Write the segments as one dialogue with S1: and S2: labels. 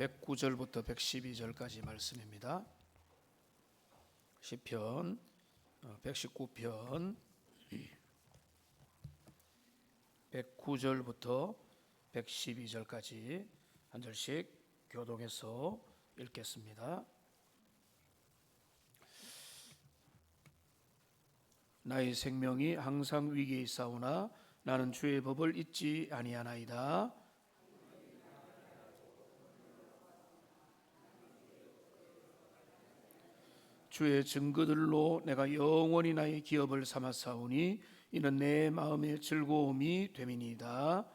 S1: 109절부터 112절까지 말씀입니다. 시편 119편 109절부터 112절까지 한 절씩 교독해서 읽겠습니다. 나의 생명이 항상 위기에 있사오나 나는 주의 법을 잊지 아니하나이다. 주의 증거들로 내가 영원히 나의 기업을 삼았사오니 이는 내 마음의 즐거움이 됨이니이다.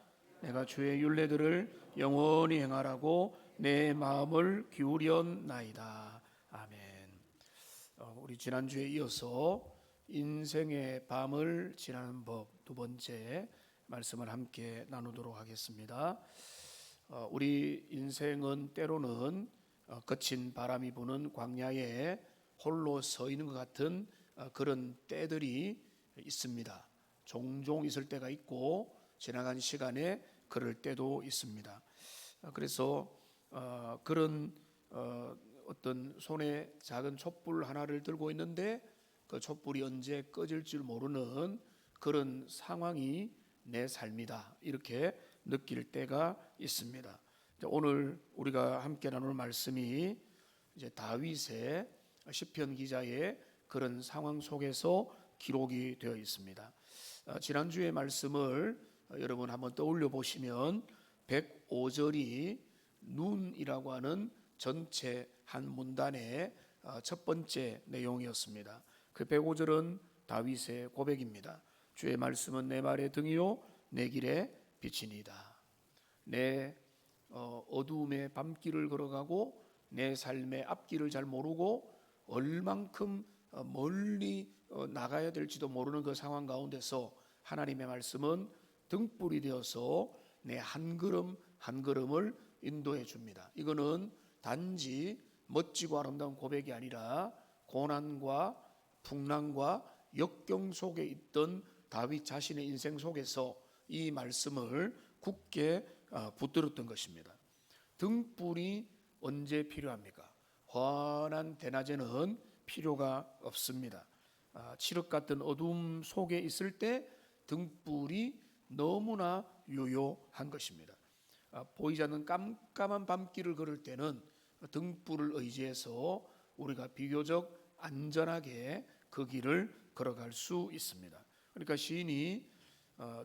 S1: 내가 주의 율례들을 영원히 행하라고 내 마음을 기울였나이다. 아멘. 우리 지난주에 이어서 인생의 밤을 지나는 법 두 번째 말씀을 함께 나누도록 하겠습니다. 우리 인생은 때로는 거친 바람이 부는 광야에 홀로 서 있는 것 같은 그런 때들이 있습니다. 종종 있을 때가 있고 지나간 시간에 그럴 때도 있습니다. 그래서 그런 어떤 손에 작은 촛불 하나를 들고 있는데 그 촛불이 언제 꺼질 줄 모르는 그런 상황이 내 삶이다, 이렇게 느낄 때가 있습니다. 오늘 우리가 함께 나눌 말씀이 이제 다윗의 시편 기자의 그런 상황 속에서 기록이 되어 있습니다. 지난주의 말씀을 여러분 한번 떠올려 보시면 105절이 눈이라고 하는 전체 한 문단의 첫 번째 내용이었습니다. 그 105절은 다윗의 고백입니다. 주의 말씀은 내 말의 등이요 내 길의 빛이니이다. 내 어두움의 밤길을 걸어가고 내 삶의 앞길을 잘 모르고 얼만큼 멀리 나가야 될지도 모르는 그 상황 가운데서 하나님의 말씀은 등불이 되어서 내 한 걸음 한 걸음을 인도해 줍니다. 이거는 단지 멋지고 아름다운 고백이 아니라 고난과 풍랑과 역경 속에 있던 다윗 자신의 인생 속에서 이 말씀을 굳게 붙들었던 것입니다. 등불이 언제 필요합니까? 환한 대낮에는 필요가 없습니다. 칠흑 같은 어둠 속에 있을 때 등불이 너무나 유효한 것입니다. 보이지 않는 깜깜한 밤길을 걸을 때는 등불을 의지해서 우리가 비교적 안전하게 그 길을 걸어갈 수 있습니다. 그러니까 시인이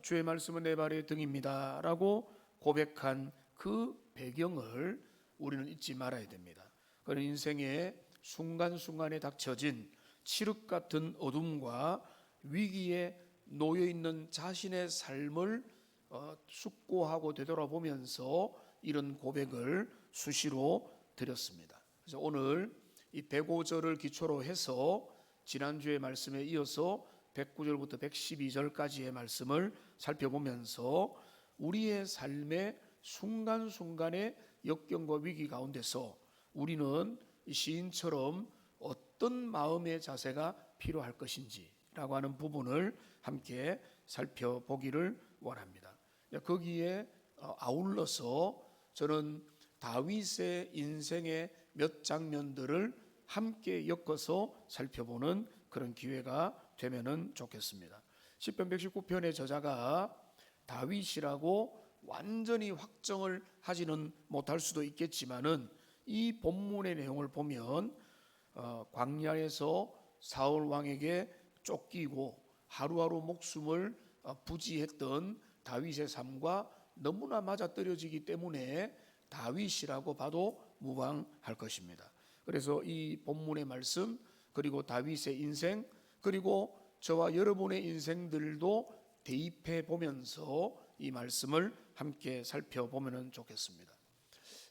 S1: 주의 말씀은 내 발의 등입니다 라고 고백한 그 배경을 우리는 잊지 말아야 됩니다. 그런 인생의 순간순간에 닥쳐진 칠흑 같은 어둠과 위기에 놓여 있는 자신의 삶을 숙고하고 되돌아보면서 이런 고백을 수시로 드렸습니다. 그래서 오늘 이 105절을 기초로 해서 지난주의 말씀에 이어서 109절부터 112절까지의 말씀을 살펴보면서 우리의 삶의 순간순간의 역경과 위기 가운데서 우리는 시인처럼 어떤 마음의 자세가 필요할 것인지라고 하는 부분을 함께 살펴보기를 원합니다. 거기에 아울러서 저는 다윗의 인생의 몇 장면들을 함께 엮어서 살펴보는 그런 기회가 되면은 좋겠습니다. 시편 119편의 저자가 다윗이라고 완전히 확정을 하지는 못할 수도 있겠지만은 이 본문의 내용을 보면 광야에서 사울 왕에게 쫓기고 하루하루 목숨을 부지했던 다윗의 삶과 너무나 맞아떨어지기 때문에 다윗이라고 봐도 무방할 것입니다. 그래서 이 본문의 말씀, 그리고 다윗의 인생, 그리고 저와 여러분의 인생들도 대입해 보면서 이 말씀을 함께 살펴보면 좋겠습니다.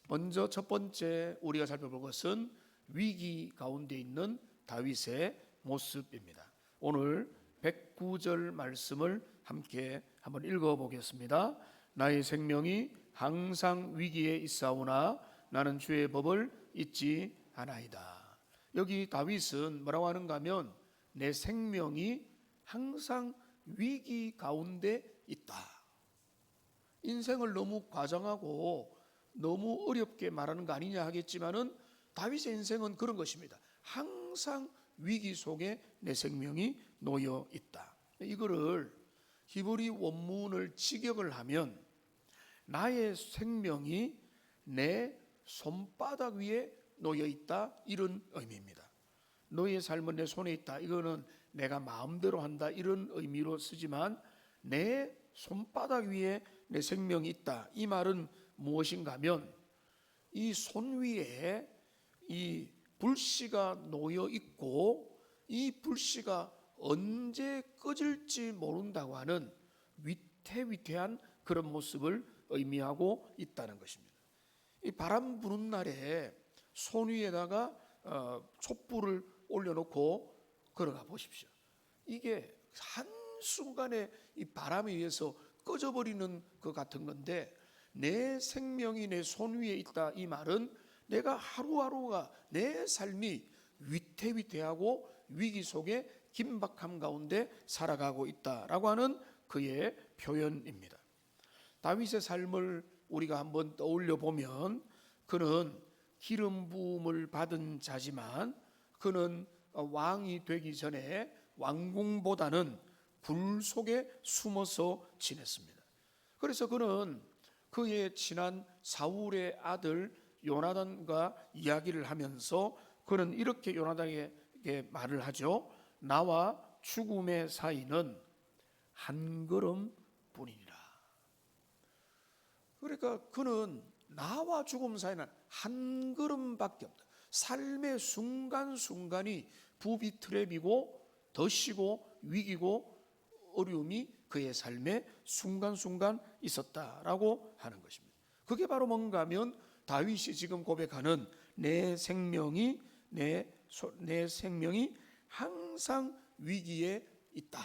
S1: 먼저 첫 번째 우리가 살펴볼 것은 위기 가운데 있는 다윗의 모습입니다. 오늘 109절 말씀을 함께 한번 읽어보겠습가 나의 생명이 항상 위기에 있사오나 나는 주의 법을 잊지 아나이다. 여기 다윗은 뭐라고 하는가 하면 내 생명이 항상 위기 가운데 있다. 인생을 너무 과장하고 너무 어렵게 말하는 거 아니냐 하겠지만은 다윗의 인생은 그런 것입니다. 항상 위기 속에 내 생명이 놓여 있다. 이거를 히브리 원문을 직역을 하면 나의 생명이 내 손바닥 위에 놓여 있다, 이런 의미입니다. 너의 삶은 내 손에 있다, 이거는 내가 마음대로 한다, 이런 의미로 쓰지만 내 손바닥 위에 내 생명이 있다, 이 말은 무엇인가 하면 이 손 위에 이 불씨가 놓여 있고 이 불씨가 언제 꺼질지 모른다고 하는 위태위태한 그런 모습을 의미하고 있다는 것입니다. 이 바람 부는 날에 손 위에다가 촛불을 올려놓고 걸어가 보십시오. 이게 한순간에 이 바람에 의해서 꺼져버리는 것 같은 건데, 내 생명이 내 손 위에 있다, 이 말은 내가 하루하루가 내 삶이 위태위태하고 위기 속에 긴박함 가운데 살아가고 있다라고 하는 그의 표현입니다. 다윗의 삶을 우리가 한번 떠올려 보면 그는 기름 부음을 받은 자지만 그는 왕이 되기 전에 왕궁보다는 불 속에 숨어서 지냈습니다. 그래서 그는 그의 친한 사울의 아들 요나단과 이야기를 하면서 그는 이렇게 요나단에게 말을 하죠. 나와 죽음의 사이는 한 걸음 뿐이니라. 그러니까 그는 나와 죽음 사이는 한 걸음밖에 없다. 삶의 순간순간이 부비트랩이고 덧이고 위기고 어려움이 그의 삶의 순간순간 있었다라고 하는 것입니다. 그게 바로 뭔가 하면 다윗이 지금 고백하는 내 생명이 항상 위기에 있다.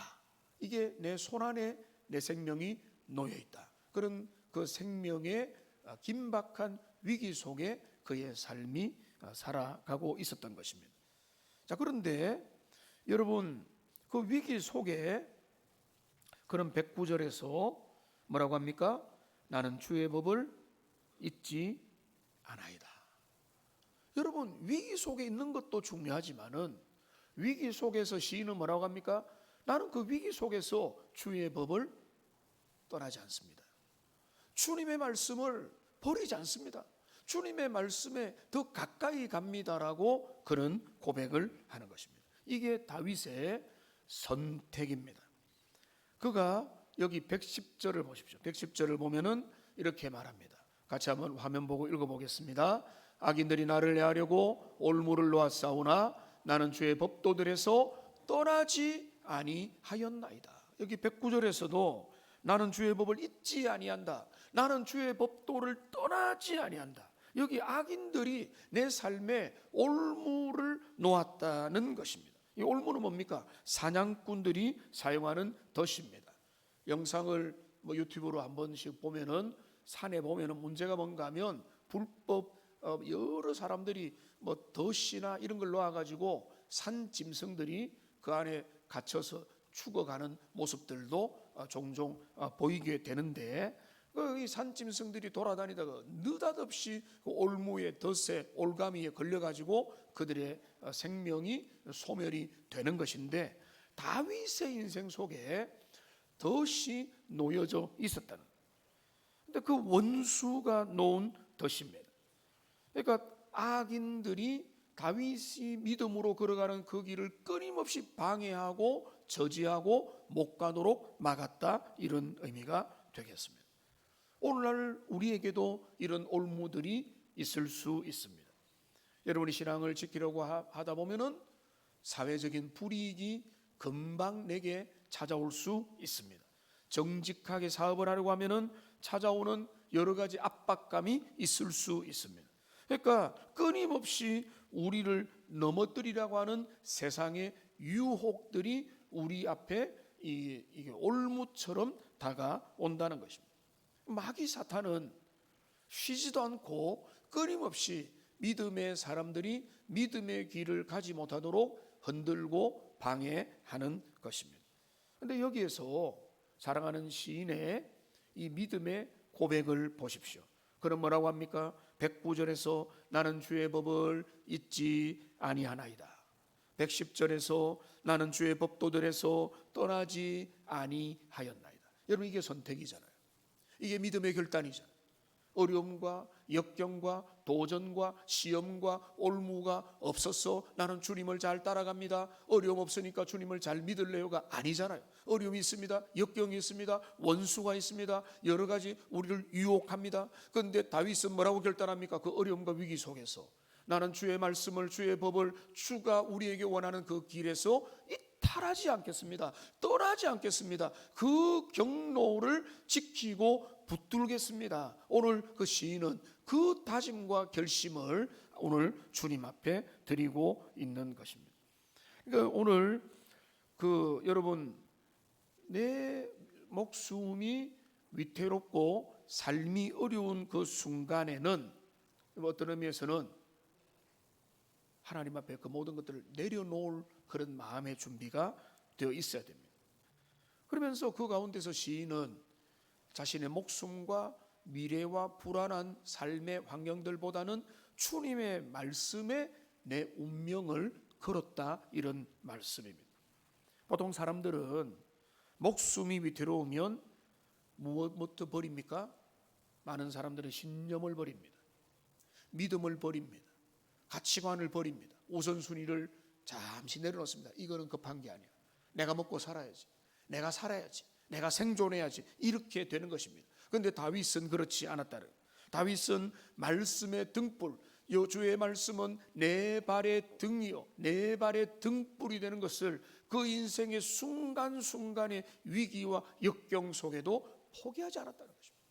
S1: 이게 내 손 안에 내 생명이 놓여 있다. 그런 그 생명의 긴박한 위기 속에 그의 삶이 살아가고 있었던 것입니다. 자, 그런데 여러분, 그 위기 속에 그런 109절에서 뭐라고 합니까? 나는 주의 법을 잊지 않아이다. 여러분, 위기 속에 있는 것도 중요하지만은 위기 속에서 시인은 뭐라고 합니까? 나는 그 위기 속에서 주의 법을 떠나지 않습니다. 주님의 말씀을 버리지 않습니다. 주님의 말씀에 더 가까이 갑니다라고 그런 고백을 하는 것입니다. 이게 다윗의 선택입니다. 그가 여기 110절을 보십시오. 110절을 보면은 이렇게 말합니다. 같이 한번 화면 보고 읽어보겠습니다. 악인들이 나를 해하려고 올무를 놓았사오나 나는 주의 법도들에서 떠나지 아니하였나이다. 여기 109절에서도 나는 주의 법을 잊지 아니한다. 나는 주의 법도를 떠나지 아니한다. 여기 악인들이 내 삶에 올무를 놓았다는 것입니다. 이 올무는 뭡니까? 사냥꾼들이 사용하는 덫입니다. 영상을 유튜브로 한 번씩 보면은 산에 보면은 문제가 뭔가 하면 불법 여러 사람들이 덫이나 이런 걸 놓아가지고 산 짐승들이 그 안에 갇혀서 죽어가는 모습들도 종종 보이게 되는데, 이 산짐승들이 돌아다니다가 느닷없이 그 올무의 덫에 올가미에 걸려가지고 그들의 생명이 소멸이 되는 것인데, 다윗의 인생 속에 덫이 놓여져 있었다는 거예요. 근데 그 원수가 놓은 덫입니다. 그러니까 악인들이 다윗이 믿음으로 걸어가는 그 길을 끊임없이 방해하고 저지하고 못 가도록 막았다, 이런 의미가 되겠습니다. 오늘날 우리에게도 이런 올무들이 있을 수 있습니다. 여러분이 신앙을 지키려고 하다 보면은 사회적인 불이익이 금방 내게 찾아올 수 있습니다. 정직하게 사업을 하려고 하면은 찾아오는 여러 가지 압박감이 있을 수 있습니다. 그러니까 끊임없이 우리를 넘어뜨리려고 하는 세상의 유혹들이 우리 앞에 이게 올무처럼 다가온다는 것입니다. 마귀 사탄은 쉬지도 않고 끊임없이 믿음의 사람들이 믿음의 길을 가지 못하도록 흔들고 방해하는 것입니다. 그런데 여기에서 사랑하는 시인의 이 믿음의 고백을 보십시오. 그럼 뭐라고 합니까? 109절에서 나는 주의 법을 잊지 아니하나이다. 110절에서 나는 주의 법도들에서 떠나지 아니하였나이다. 여러분, 이게 선택이잖아요. 이게 믿음의 결단이잖아요. 어려움과 역경과 도전과 시험과 올무가 없어서 나는 주님을 잘 따라갑니다. 어려움 없으니까 주님을 잘 믿을래요가 아니잖아요. 어려움이 있습니다. 역경이 있습니다. 원수가 있습니다. 여러 가지 우리를 유혹합니다. 그런데 다윗은 뭐라고 결단합니까? 그 어려움과 위기 속에서 나는 주의 말씀을, 주의 법을, 주가 우리에게 원하는 그 길에서 이탈하지 않겠습니다. 떠나지 않겠습니다. 그 경로를 지키고 붙들겠습니다. 오늘 그 시인은 그 다짐과 결심을 오늘 주님 앞에 드리고 있는 것입니다. 그러니까 오늘 여러분, 내 목숨이 위태롭고 삶이 어려운 그 순간에는 어떤 의미에서는 하나님 앞에 그 모든 것들을 내려놓을 그런 마음의 준비가 되어 있어야 됩니다. 그러면서 그 가운데서 시인은 자신의 목숨과 미래와 불안한 삶의 환경들보다는 주님의 말씀에 내 운명을 걸었다, 이런 말씀입니다. 보통 사람들은 목숨이 위태로우면 무엇부터 버립니까? 많은 사람들은 신념을 버립니다. 믿음을 버립니다. 가치관을 버립니다. 우선순위를 잠시 내려놓습니다. 이거는 급한 게 아니야. 내가 먹고 살아야지. 내가 살아야지. 내가 생존해야지. 이렇게 되는 것입니다. 그런데 다윗은 그렇지 않았다는. 다윗은 말씀의 등불, 주의 말씀은 내 발의 등이요 내 발의 등불이 되는 것을 그 인생의 순간순간의 위기와 역경 속에도 포기하지 않았다는 것입니다.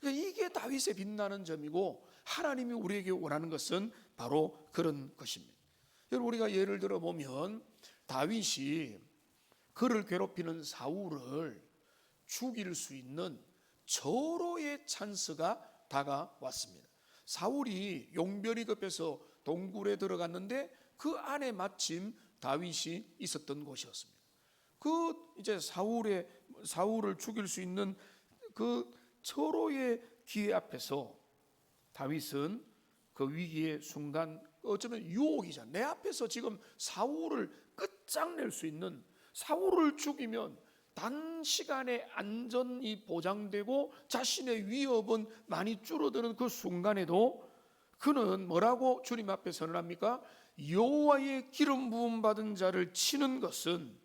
S1: 그러니까 이게 다윗의 빛나는 점이고, 하나님이 우리에게 원하는 것은 바로 그런 것입니다. 여러분, 우리가 예를 들어 보면 다윗이 그를 괴롭히는 사울을 죽일 수 있는 절호의 찬스가 다가왔습니다. 사울이 용변이 급해서 동굴에 들어갔는데 그 안에 마침 다윗이 있었던 곳이었습니다. 이제 사울을 죽일 수 있는 그 절호의 기회 앞에서 다윗은 그 위기의 순간, 어쩌면 유혹이잖아. 내 앞에서 지금 사울을 끝장낼 수 있는, 사울을 죽이면 단시간에 안전이 보장되고 자신의 위협은 많이 줄어드는 그 순간에도 그는 뭐라고 주님 앞에 선언합니까? 여호와의 기름 부음 받은 자를 치는 것은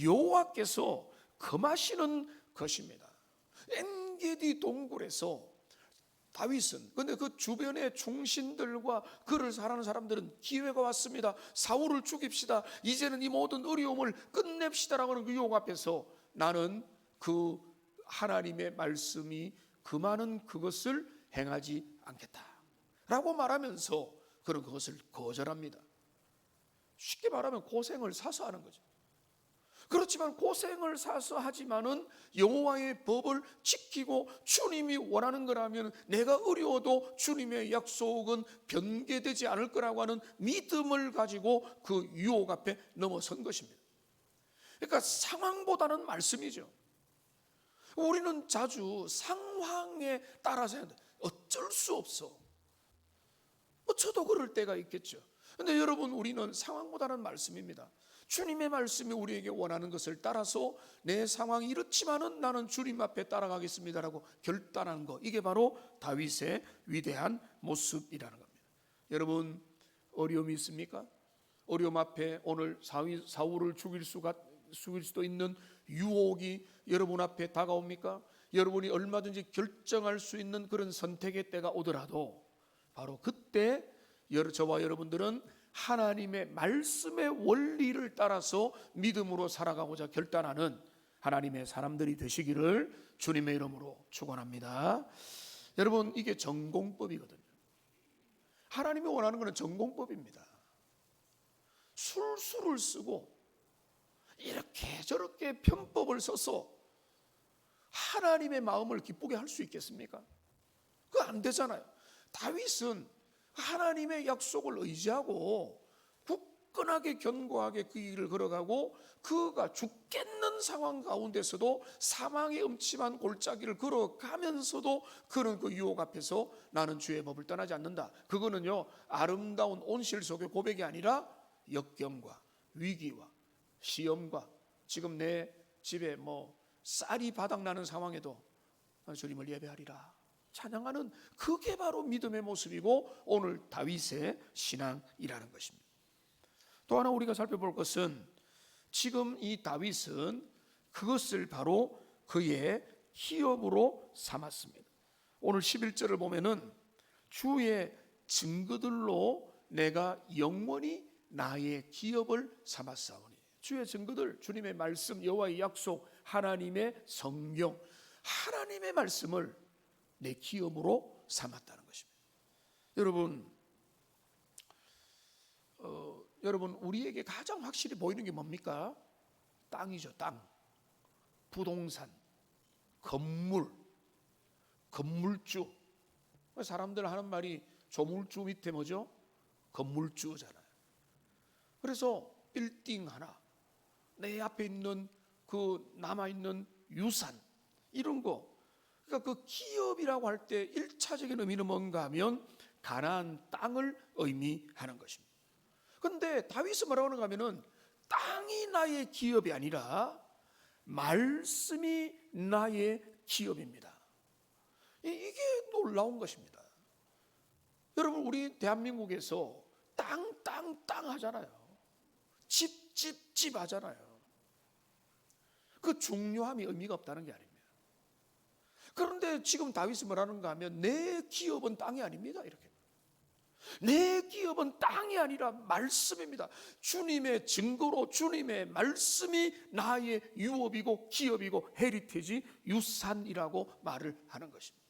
S1: 여호와께서 금하시는 것입니다. 엔게디 동굴에서 다윗은, 근데 그 주변의 충신들과 그를 사랑하는 사람들은 기회가 왔습니다. 사울을 죽입시다. 이제는 이 모든 어려움을 끝냅시다라고 하는 그 유혹 앞에서 나는 그 하나님의 말씀이 금하는 그것을 행하지 않겠다 라고 말하면서 그는 그것을 거절합니다. 쉽게 말하면 고생을 사서 하는 거죠. 그렇지만 고생을 사서 하지만은 여호와의 법을 지키고 주님이 원하는 거라면 내가 어려워도 주님의 약속은 변개되지 않을 거라고 하는 믿음을 가지고 그 유혹 앞에 넘어선 것입니다. 그러니까 상황보다는 말씀이죠. 우리는 자주 상황에 따라서 해야 돼. 어쩔 수 없어. 저도 그럴 때가 있겠죠. 그런데 여러분, 우리는 상황보다는 말씀입니다. 주님의 말씀이 우리에게 원하는 것을 따라서 내 상황이 이렇지만은 나는 주님 앞에 따라가겠습니다라고 결단하는 것, 이게 바로 다윗의 위대한 모습이라는 겁니다. 여러분, 어려움이 있습니까? 어려움 앞에 오늘 사울을 죽일 수도 있는 유혹이 여러분 앞에 다가옵니까? 여러분이 얼마든지 결정할 수 있는 그런 선택의 때가 오더라도 바로 그때 저와 여러분들은 하나님의 말씀의 원리를 따라서 믿음으로 살아가고자 결단하는 하나님의 사람들이 되시기를 주님의 이름으로 축원합니다. 여러분, 이게 전공법이거든요. 하나님이 원하는 것은 전공법입니다. 술수를 쓰고 이렇게 저렇게 편법을 써서 하나님의 마음을 기쁘게 할 수 있겠습니까? 그거 안 되잖아요. 다윗은 하나님의 약속을 의지하고 굳건하게 견고하게 그 길을 걸어가고 그가 죽겠는 상황 가운데서도 사망의 음침한 골짜기를 걸어가면서도 그는 그 유혹 앞에서 나는 주의 법을 떠나지 않는다. 그거는요, 아름다운 온실 속의 고백이 아니라 역경과 위기와 시험과 지금 내 집에 쌀이 바닥나는 상황에도 주님을 예배하리라 찬양하는, 그게 바로 믿음의 모습이고 오늘 다윗의 신앙이라는 것입니다. 또 하나 우리가 살펴볼 것은 지금 이 다윗은 그것을 바로 그의 기업으로 삼았습니다. 오늘 11절을 보면은 주의 증거들로 내가 영원히 나의 기업을 삼았사오니, 주의 증거들, 주님의 말씀, 여호와의 약속, 하나님의 성경, 하나님의 말씀을 내 기업으로 삼았다는 것입니다. 여러분 우리에게 가장 확실히 보이는 게 뭡니까? 땅이죠. 땅, 부동산, 건물, 건물주. 사람들 하는 말이 조물주 밑에 뭐죠? 건물주잖아요. 그래서 빌딩 하나, 내 앞에 있는 그 남아있는 유산, 이런 거, 그러니까 그 기업이라고 할 때 1차적인 의미는 뭔가 하면 가나안 땅을 의미하는 것입니다. 그런데 다윗은 뭐라고 하는가 하면은 땅이 나의 기업이 아니라 말씀이 나의 기업입니다. 이게 놀라운 것입니다. 여러분 우리 대한민국에서 땅 하잖아요. 집 하잖아요. 그 중요함이 의미가 없다는 게 아닙니다. 그런데 지금 다윗이 뭐라는가 하면 내 기업은 땅이 아닙니다. 이렇게. 내 기업은 땅이 아니라 말씀입니다. 주님의 증거로 주님의 말씀이 나의 유업이고 기업이고 헤리티지, 유산이라고 말을 하는 것입니다.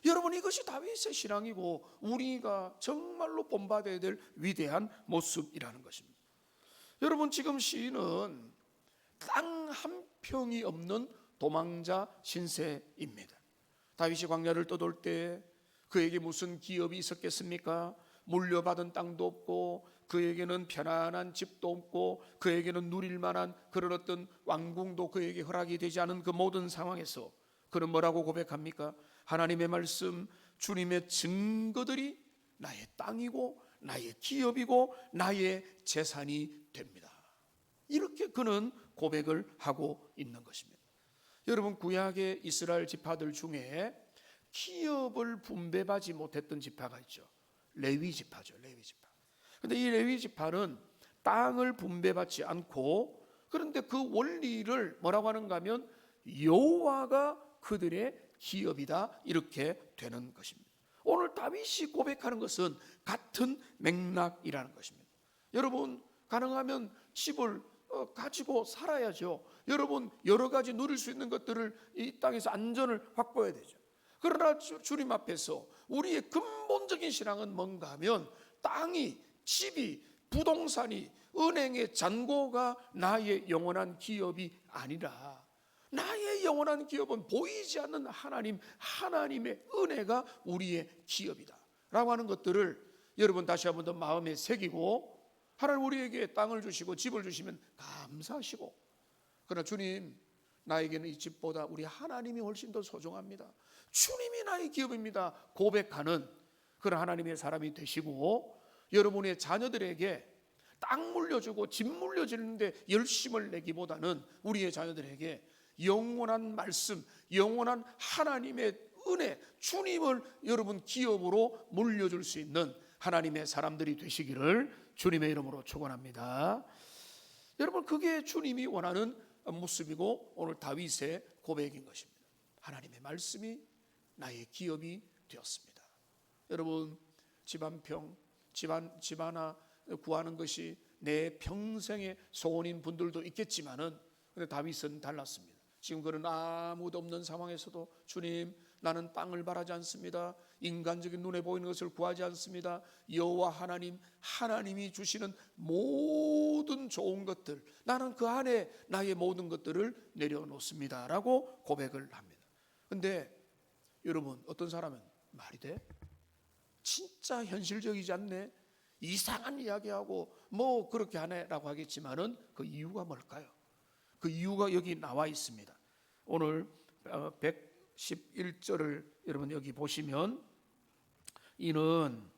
S1: 여러분 이것이 다윗의 신앙이고 우리가 정말로 본받아야 될 위대한 모습이라는 것입니다. 여러분 지금 시인은 땅 한 평이 없는 도망자 신세입니다. 다윗이 광야를 떠돌 때 그에게 무슨 기업이 있었겠습니까? 물려받은 땅도 없고 그에게는 편안한 집도 없고 그에게는 누릴 만한 그런 어떤 왕궁도 그에게 허락이 되지 않은 그 모든 상황에서 그는 뭐라고 고백합니까? 하나님의 말씀, 주님의 증거들이 나의 땅이고 나의 기업이고 나의 재산이 됩니다. 이렇게 그는 고백을 하고 있는 것입니다. 여러분 구약의 이스라엘 지파들 중에 기업을 분배받지 못했던 지파가 있죠. 레위 지파죠. 레위 지파. 그런데 이 레위 지파는 땅을 분배받지 않고, 그런데 그 원리를 뭐라고 하는가 하면 여호와가 그들의 기업이다, 이렇게 되는 것입니다. 오늘 다윗이 고백하는 것은 같은 맥락이라는 것입니다. 여러분 가능하면 집을 가지고 살아야죠. 여러분 여러 가지 누릴 수 있는 것들을 이 땅에서 안전을 확보해야 되죠. 그러나 주님 앞에서 우리의 근본적인 신앙은 뭔가 하면 땅이, 집이, 부동산이, 은행의 잔고가 나의 영원한 기업이 아니라 나의 영원한 기업은 보이지 않는 하나님, 하나님의 은혜가 우리의 기업이다 라고 하는 것들을 여러분 다시 한번 더 마음에 새기고, 하나님 우리에게 땅을 주시고 집을 주시면 감사하시고, 그러나 주님 나에게는 이 집보다 우리 하나님이 훨씬 더 소중합니다, 주님이 나의 기업입니다 고백하는 그런 하나님의 사람이 되시고, 여러분의 자녀들에게 땅 물려주고 집 물려주는데 열심을 내기보다는 우리의 자녀들에게 영원한 말씀, 영원한 하나님의 은혜, 주님을 여러분 기업으로 물려줄 수 있는 하나님의 사람들이 되시기를 주님의 이름으로 축원합니다. 여러분 그게 주님이 원하는 모습이고 오늘 다윗의 고백인 것입니다. 하나님의 말씀이 나의 기업이 되었습니다. 여러분 집 한 평, 집 하나 구하는 것이 내 평생의 소원인 분들도 있겠지만은, 근데 다윗은 달랐습니다. 지금 그는 아무도 없는 상황에서도 주님 나는 땅을 바라지 않습니다. 인간적인 눈에 보이는 것을 구하지 않습니다. 여호와 하나님, 하나님이 주시는 모든 좋은 것들, 나는 그 안에 나의 모든 것들을 내려놓습니다 라고 고백을 합니다. 그런데 여러분 어떤 사람은 말이 돼? 진짜 현실적이지 않네? 이상한 이야기하고 뭐 그렇게 하네라고 하겠지만은 그 이유가 뭘까요? 그 이유가 여기 나와 있습니다. 오늘 111절을 여러분 여기 보시면 이는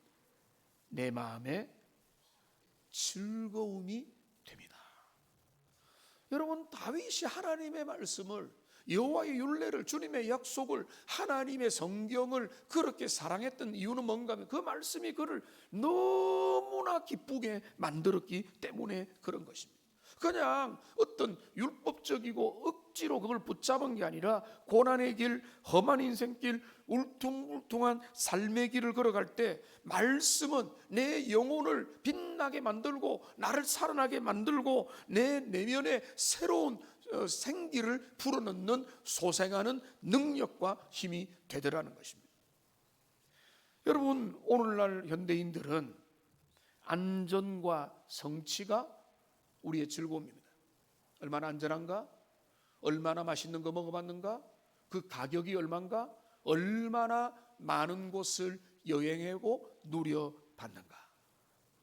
S1: 내 마음에 즐거움이 됩니다. 여러분 다윗이 하나님의 말씀을, 여호와의 율례를, 주님의 약속을, 하나님의 성경을 그렇게 사랑했던 이유는 뭔가 하면 그 말씀이 그를 너무나 기쁘게 만들었기 때문에 그런 것입니다. 그냥 어떤 율법적이고 억지로 그걸 붙잡은 게 아니라 고난의 길, 험한 인생길, 울퉁불퉁한 삶의 길을 걸어갈 때 말씀은 내 영혼을 빛나게 만들고 나를 살아나게 만들고 내 내면에 새로운 생기를 불어넣는 소생하는 능력과 힘이 되더라는 것입니다. 여러분 오늘날 현대인들은 안전과 성취가 우리의 즐거움입니다. 얼마나 안전한가? 얼마나 맛있는 거 먹어봤는가? 그 가격이 얼마인가? 얼마나 많은 곳을 여행하고 누려봤는가?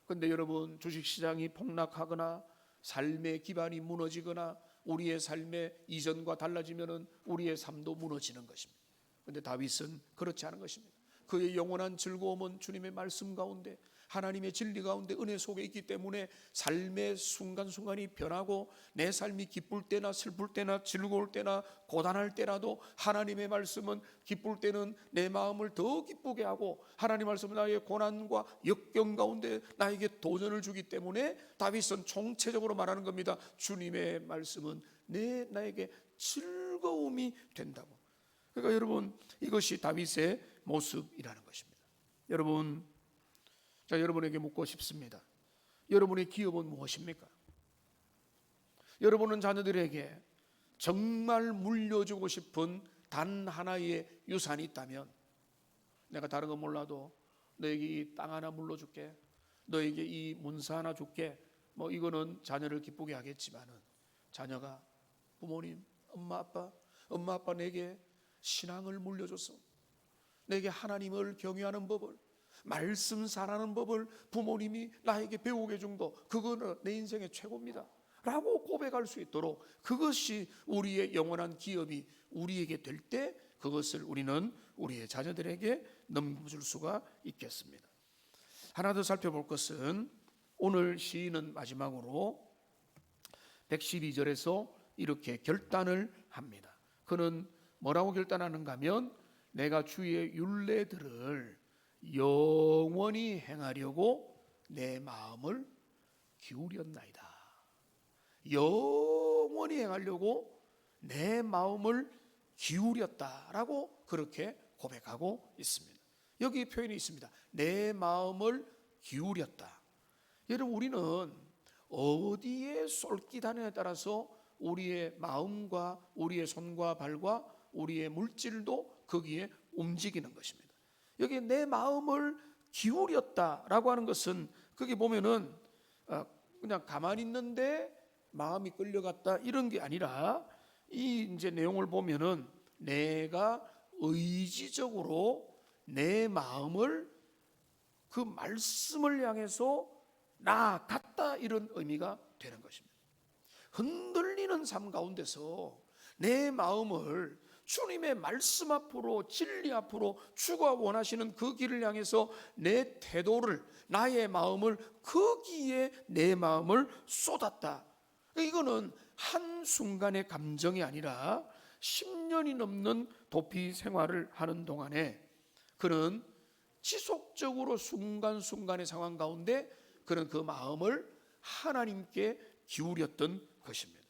S1: 그런데 여러분 주식시장이 폭락하거나 삶의 기반이 무너지거나 우리의 삶의 이전과 달라지면 우리의 삶도 무너지는 것입니다. 그런데 다윗은 그렇지 않은 것입니다. 그의 영원한 즐거움은 주님의 말씀 가운데, 하나님의 진리 가운데, 은혜 속에 있기 때문에 삶의 순간순간이 변하고 내 삶이 기쁠 때나 슬플 때나 즐거울 때나 고단할 때라도 하나님의 말씀은 기쁠 때는 내 마음을 더 기쁘게 하고 하나님 말씀은 나의 고난과 역경 가운데 나에게 도전을 주기 때문에 다윗은 총체적으로 말하는 겁니다. 주님의 말씀은 나에게 즐거움이 된다고. 그러니까 여러분 이것이 다윗의 모습이라는 것입니다. 여러분, 자, 여러분에게 묻고 싶습니다. 여러분의 기업은 무엇입니까? 여러분은 자녀들에게 정말 물려주고 싶은 단 하나의 유산이 있다면, 내가 다른 건 몰라도 너에게 이 땅 하나 물려줄게, 너에게 이 문서 하나 줄게, 뭐 이거는 자녀를 기쁘게 하겠지만은 자녀가 부모님, 엄마 아빠 내게 신앙을 물려줘서 내게 하나님을 경외하는 법을, 말씀 살아가는 법을 부모님이 나에게 배우게 준 거, 그거는 내 인생의 최고입니다 라고 고백할 수 있도록, 그것이 우리의 영원한 기업이 우리에게 될 때 그것을 우리는 우리의 자녀들에게 넘겨줄 수가 있겠습니다. 하나 더 살펴볼 것은, 오늘 시인은 마지막으로 112절에서 이렇게 결단을 합니다. 그는 뭐라고 결단하는가 하면, 내가 주의 율례들을 영원히 행하려고 내 마음을 기울였나이다. 영원히 행하려고 내 마음을 기울였다라고 그렇게 고백하고 있습니다. 여기 표현이 있습니다. 내 마음을 기울였다. 여러분 우리는 어디에 쏠깃하느냐에 따라서 우리의 마음과 우리의 손과 발과 우리의 물질도 거기에 움직이는 것입니다. 여기 내 마음을 기울였다라고 하는 것은, 거기 보면은 그냥 가만히 있는데 마음이 끌려갔다 이런 게 아니라, 이 이제 내용을 보면은 내가 의지적으로 내 마음을 그 말씀을 향해서 나아갔다, 이런 의미가 되는 것입니다. 흔들리는 삶 가운데서 내 마음을 주님의 말씀 앞으로, 진리 앞으로, 주가 원하시는 그 길을 향해서 내 태도를, 나의 마음을, 거기에 내 마음을 쏟았다. 이거는 한순간의 감정이 아니라 10년이 넘는 도피 생활을 하는 동안에 그는 지속적으로 순간순간의 상황 가운데 그는 그 마음을 하나님께 기울였던 것입니다.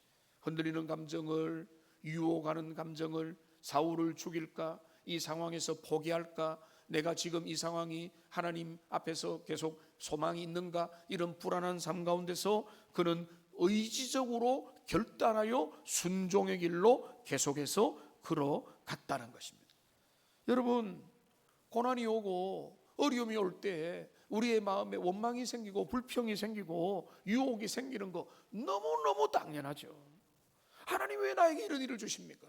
S1: 흔들리는 감정을, 유혹하는 감정을, 사울을 죽일까, 이 상황에서 포기할까, 내가 지금 이 상황이 하나님 앞에서 계속 소망이 있는가, 이런 불안한 삶 가운데서 그는 의지적으로 결단하여 순종의 길로 계속해서 걸어갔다는 것입니다. 여러분, 고난이 오고 어려움이 올 때 우리의 마음에 원망이 생기고 불평이 생기고 유혹이 생기는 거 너무너무 당연하죠. 하나님 왜 나에게 이런 일을 주십니까?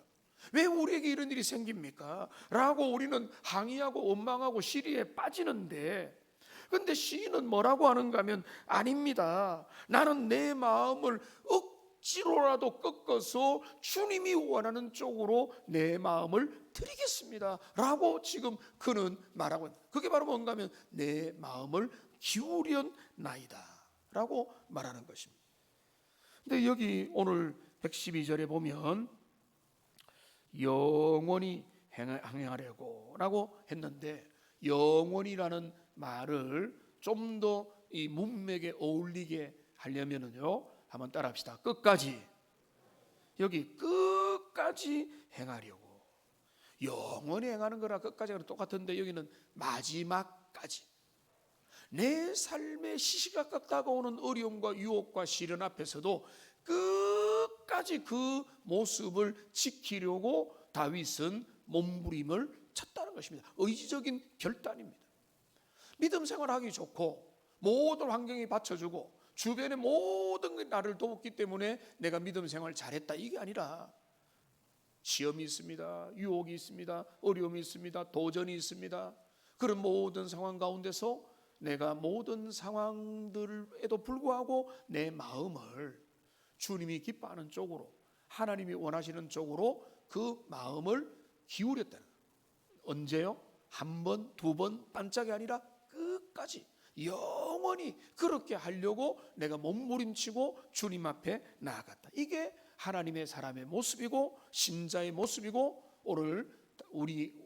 S1: 왜 우리에게 이런 일이 생깁니까? 라고 우리는 항의하고 원망하고 시리에 빠지는데, 근데 시인은 뭐라고 하는가 하면 아닙니다. 나는 내 마음을 억지로라도 꺾어서 주님이 원하는 쪽으로 내 마음을 드리겠습니다 라고 지금 그는 말하고 있는, 그게 바로 뭔가 하면 내 마음을 기울였나이다 라고 말하는 것입니다. 근데 여기 오늘 112절에 보면 영원히 행하려고 라고 했는데, 영원이라는 말을 좀 더 이 문맥에 어울리게 하려면은요, 한번 따라 합시다. 끝까지, 여기 끝까지 행하려고. 영원히 행하는 거랑 끝까지 하는 똑같은데 여기는 마지막까지. 내 삶의 시시각각 다가오는 어려움과 유혹과 시련 앞에서도 끝까지 그 모습을 지키려고 다윗은 몸부림을 쳤다는 것입니다. 의지적인 결단입니다. 믿음 생활하기 좋고 모든 환경이 받쳐주고 주변의 모든 게 나를 돕기 때문에 내가 믿음 생활 잘했다, 이게 아니라 시험이 있습니다, 유혹이 있습니다, 어려움이 있습니다, 도전이 있습니다. 그런 모든 상황 가운데서 내가 모든 상황들에도 불구하고 내 마음을 주님이 기뻐하는 쪽으로, 하나님이 원하시는 쪽으로 그 마음을 기울였다는 거예요. 언제요? 한 번, 두 번 반짝이 아니라 끝까지 영원히 그렇게 하려고 내가 몸부림치고 주님 앞에 나아갔다. 이게 하나님의 사람의 모습이고 신자의 모습이고 오늘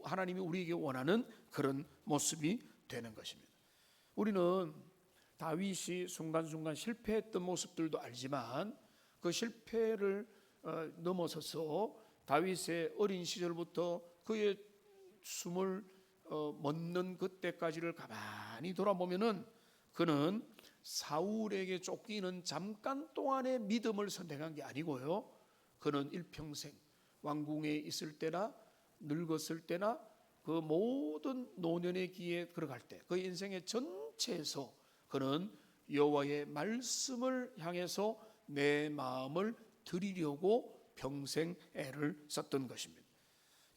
S1: 하나님이 우리에게 원하는 그런 모습이 되는 것입니다. 우리는 다윗이 순간순간 실패했던 모습들도 알지만 그 실패를 넘어서서 다윗의 어린 시절부터 그의 숨을 멎는 그때까지를 가만히 돌아보면은 그는 사울에게 쫓기는 잠깐 동안의 믿음을 선택한 게 아니고요, 그는 일평생 왕궁에 있을 때나 늙었을 때나 그 모든 노년의 기에 들어갈 때 그 인생의 전체에서 그는 여호와의 말씀을 향해서 내 마음을 드리려고 평생 애를 썼던 것입니다.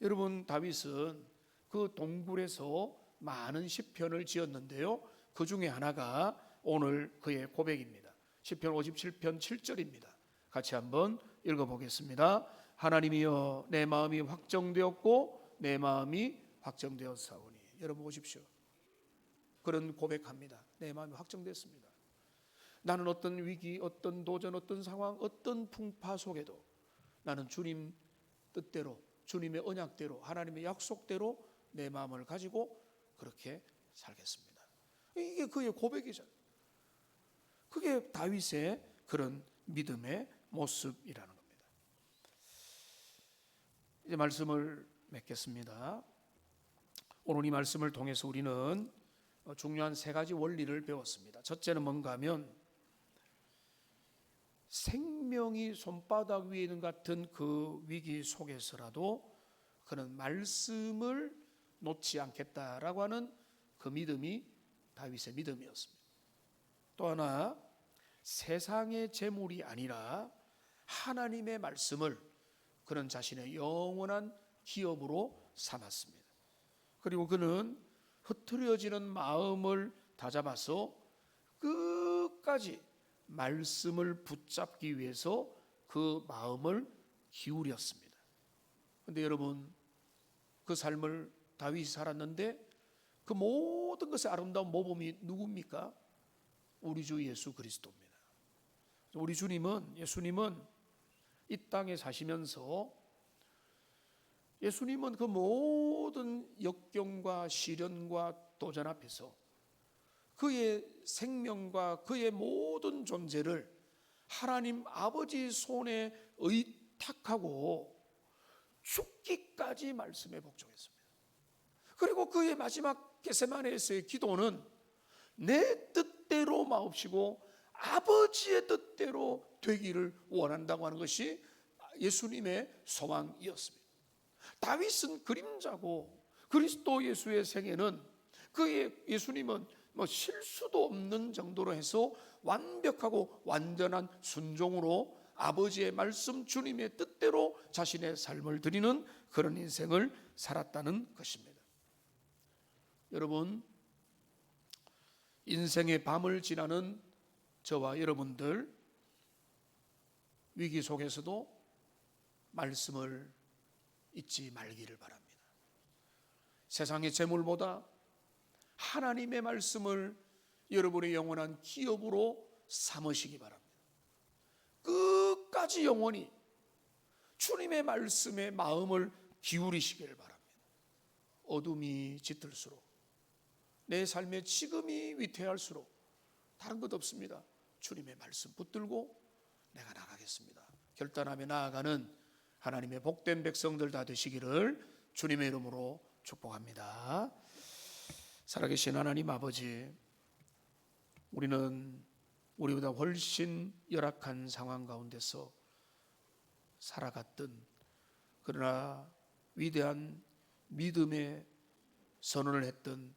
S1: 여러분, 다윗은 그 동굴에서 많은 시편을 지었는데요, 그 중에 하나가 오늘 그의 고백입니다. 시편 57편 7절입니다. 같이 한번 읽어보겠습니다. 하나님이여, 내 마음이 확정되었고 내 마음이 확정되었사오니. 여러분 보십시오. 그런 고백합니다. 내 마음이 확정됐습니다. 나는 어떤 위기, 어떤 도전, 어떤 상황, 어떤 풍파 속에도 나는 주님 뜻대로, 주님의 언약대로, 하나님의 약속대로 내 마음을 가지고 그렇게 살겠습니다. 이게 그의 고백이잖아요. 그게 다윗의 그런 믿음의 모습이라는 겁니다. 이제 말씀을 맺겠습니다. 오늘 이 말씀을 통해서 우리는 중요한 세 가지 원리를 배웠습니다. 첫째는 뭔가 하면 생명이 손바닥 위에 있는 같은 그 위기 속에서라도 그는 말씀을 놓지 않겠다라고 하는 그 믿음이 다윗의 믿음이었습니다. 또 하나, 세상의 재물이 아니라 하나님의 말씀을 그는 자신의 영원한 기업으로 삼았습니다. 그리고 그는 흐트러지는 마음을 다잡아서 끝까지 말씀을 붙잡기 위해서 그 마음을 기울였습니다. 그런데 여러분, 그 삶을 다윗이 살았는데 그 모든 것의 아름다운 모범이 누굽니까? 우리 주 예수 그리스도입니다. 우리 예수님은 이 땅에 사시면서 예수님은 그 모든 역경과 시련과 도전 앞에서 그의 생명과 그의 모든 존재를 하나님 아버지 손에 의탁하고 죽기까지 말씀에 복종했습니다. 그리고 그의 마지막 겟세마네에서의 기도는 내 뜻대로 마옵시고 아버지의 뜻대로 되기를 원한다고 하는 것이 예수님의 소망이었습니다. 다윗은 그림자고 그리스도 예수의 생애는 예수님은 실수도 없는 정도로 해서 완벽하고 완전한 순종으로 아버지의 말씀, 주님의 뜻대로 자신의 삶을 드리는 그런 인생을 살았다는 것입니다. 여러분, 인생의 밤을 지나는 저와 여러분들, 위기 속에서도 말씀을 잊지 말기를 바랍니다. 세상의 재물보다 하나님의 말씀을 여러분의 영원한 기업으로 삼으시기 바랍니다. 끝까지 영원히 주님의 말씀에 마음을 기울이시기를 바랍니다. 어둠이 짙을수록, 내 삶의 지금이 위태할수록 다른 것 없습니다. 주님의 말씀 붙들고 내가 나가겠습니다. 결단하며 나아가는 하나님의 복된 백성들 다 되시기를 주님의 이름으로 축복합니다. 살아계신 하나님 아버지, 우리는 우리보다 훨씬 열악한 상황 가운데서 살아갔던, 그러나 위대한 믿음의 선언을 했던